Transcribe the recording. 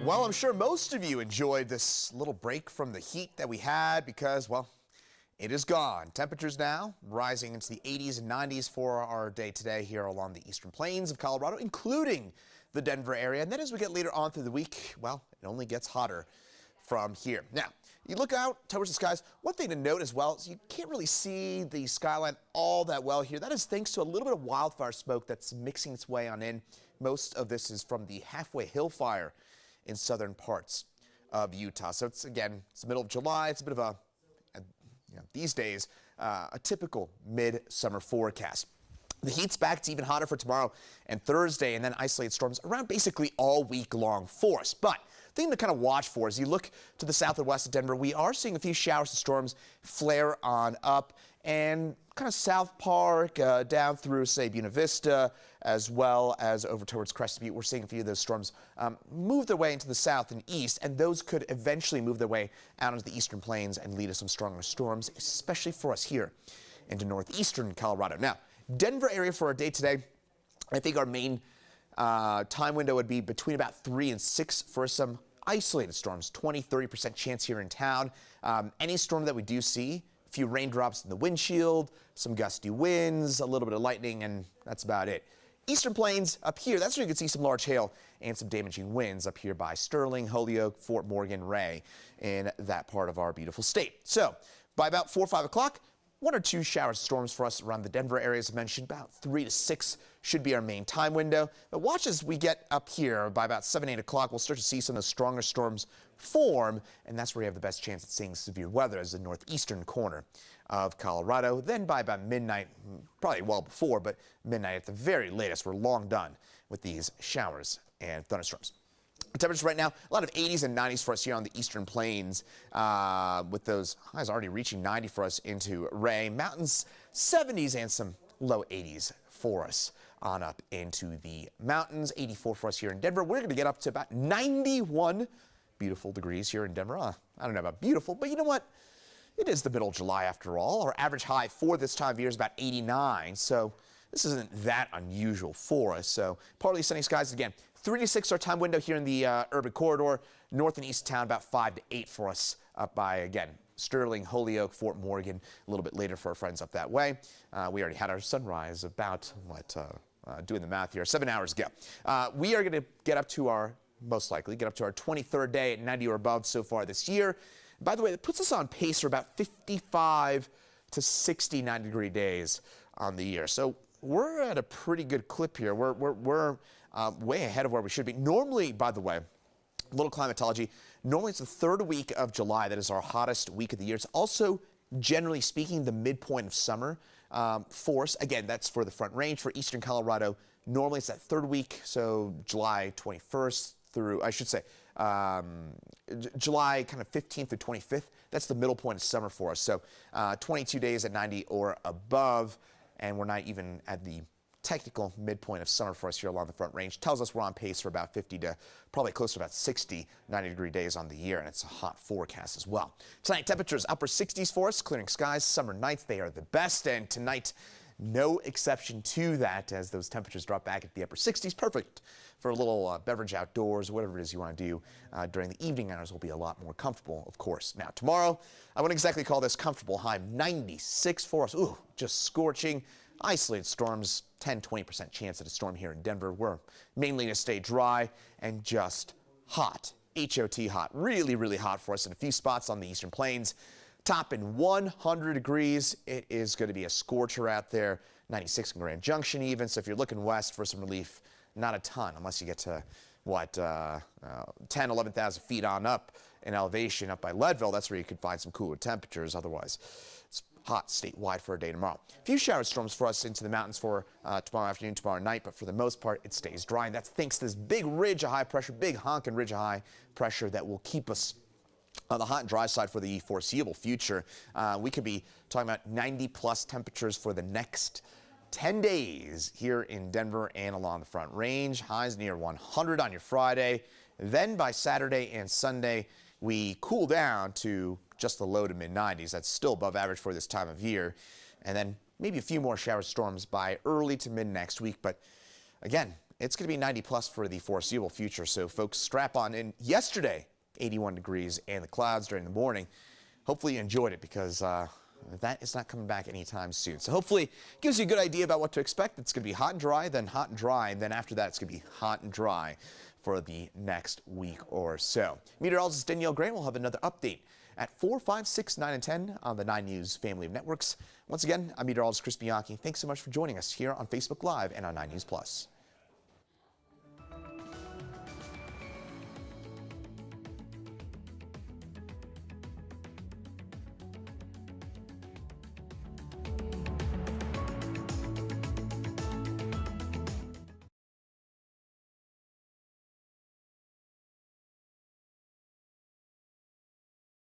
Well, I'm sure most of you enjoyed this little break from the heat that we had because, well, it is gone. Temperatures now rising into the 80s and 90s for our day today here along the eastern plains of Colorado, including the Denver area. And then as we get later on through the week, well, it only gets hotter from here. Now, you look out towards the skies. One thing to note as well is you can't really see the skyline all that well here. That is thanks to a little bit of wildfire smoke that's mixing its way on in. Most of this is from the Halfway Hill fire in southern parts of Utah. So it's, again, it's the middle of July. It's a bit of these days, a typical midsummer forecast. The heat's back. It's even hotter for tomorrow and Thursday, and then isolated storms around basically all week long for us. But the thing to kind of watch for as you look to the south and west of Denver, we are seeing a few showers and storms flare on up, and kind of South Park down through, say, Buena Vista, as well as over towards Crested Butte. We're seeing a few of those storms move their way into the south and east, and those could eventually move their way out into the eastern plains and lead to some stronger storms, especially for us here into northeastern Colorado. Now, Denver area for our day today, I think our main time window would be between about 3 and 6 for some isolated storms, 20-30% chance here in town. Any storm that we do see, a few raindrops in the windshield, some gusty winds, a little bit of lightning, and that's about it. Eastern plains up here, that's where you can see some large hail and some damaging winds up here by Sterling, Holyoke, Fort Morgan, Ray in that part of our beautiful state. So by about 4 or 5 o'clock, 1 or 2 showers, storms for us around the Denver area, as mentioned. About 3 to 6 should be our main time window. But watch as we get up here by about 7, 8 o'clock. We'll start to see some of the stronger storms form, and that's where you have the best chance at seeing severe weather as the northeastern corner of Colorado. Then by about midnight, probably well before, but midnight at the very latest, we're long done with these showers and thunderstorms. Temperatures right now, a lot of 80s and 90s for us here on the eastern plains, with those highs already reaching 90 for us into Ray. Mountains, 70s and some low 80s for us on up into the mountains. 84 for us here in Denver. We're going to get up to about 91 beautiful degrees here in Denver. I don't know about beautiful, but you know what? It is the middle of July after all. Our average high for this time of year is about 89, so this isn't that unusual for us. So partly sunny skies again. 3 to 6 our time window here in the urban corridor. North and east of town, about 5 to 8 for us up by, again, Sterling, Holyoke, Fort Morgan, a little bit later for our friends up that way. We already had our sunrise about, doing the math here, 7 hours ago. We are going to get up to our, most likely, get up to our 23rd day at 90 or above so far this year. By the way, that puts us on pace for about 55 to 60 90-degree days on the year. So we're at a pretty good clip here. We're way ahead of where we should be. Normally, by the way, a little climatology, normally it's the 3rd week of July that is our hottest week of the year. It's also, generally speaking, the midpoint of summer for us. Again, that's for the Front Range. For eastern Colorado, normally it's that 3rd week, so July 21st through, I should say, July kind of 15th through 25th. That's the middle point of summer for us. So 22 days at 90 or above, and we're not even at the technical midpoint of summer for us here along the Front Range. Tells us we're on pace for about 50 to probably close to about 60 90-degree days on the year, and it's a hot forecast as well. Tonight, temperatures upper 60s for us, clearing skies. Summer nights, they are the best, and tonight, no exception to that as those temperatures drop back at the upper 60s. Perfect for a little beverage outdoors, whatever it is you want to do during the evening hours will be a lot more comfortable, of course. Now, tomorrow, I wouldn't exactly call this comfortable. High 96 for us. Ooh, just scorching. Isolated storms, 10-20% chance at a storm here in Denver. We're mainly going to stay dry and just hot. HOT hot. Really, really hot for us in a few spots on the eastern plains. Topping 100 degrees. It is going to be a scorcher out there. 96 in Grand Junction even. So if you're looking west for some relief, not a ton unless you get to, 10, 11,000 feet on up in elevation up by Leadville. That's where you could find some cooler temperatures. Otherwise, it's hot statewide for a day tomorrow. A few shower storms for us into the mountains for tomorrow afternoon, tomorrow night, but for the most part, it stays dry. And that's thanks to this big ridge of high pressure, big honking ridge of high pressure that will keep us on the hot and dry side for the foreseeable future. We could be talking about 90-plus temperatures for the next 10 days here in Denver and along the Front Range. Highs near 100 on your Friday. Then by Saturday and Sunday, we cool down to just the low to mid-90s. That's still above average for this time of year. And then maybe a few more shower storms by early to mid next week. But again, it's going to be 90 plus for the foreseeable future. So folks, strap on in. Yesterday, 81 degrees and the clouds during the morning. Hopefully you enjoyed it because that is not coming back anytime soon. So hopefully it gives you a good idea about what to expect. It's going to be hot and dry, then hot and dry, and then after that it's going to be hot and dry for the next week or so. Meteorologist Danielle Grant will have another update at 4, 5, 6, 9, and 10 on the 9 News family of networks. Once again, I'm meteorologist Chris Bianchi. Thanks so much for joining us here on Facebook Live and on 9 News Plus.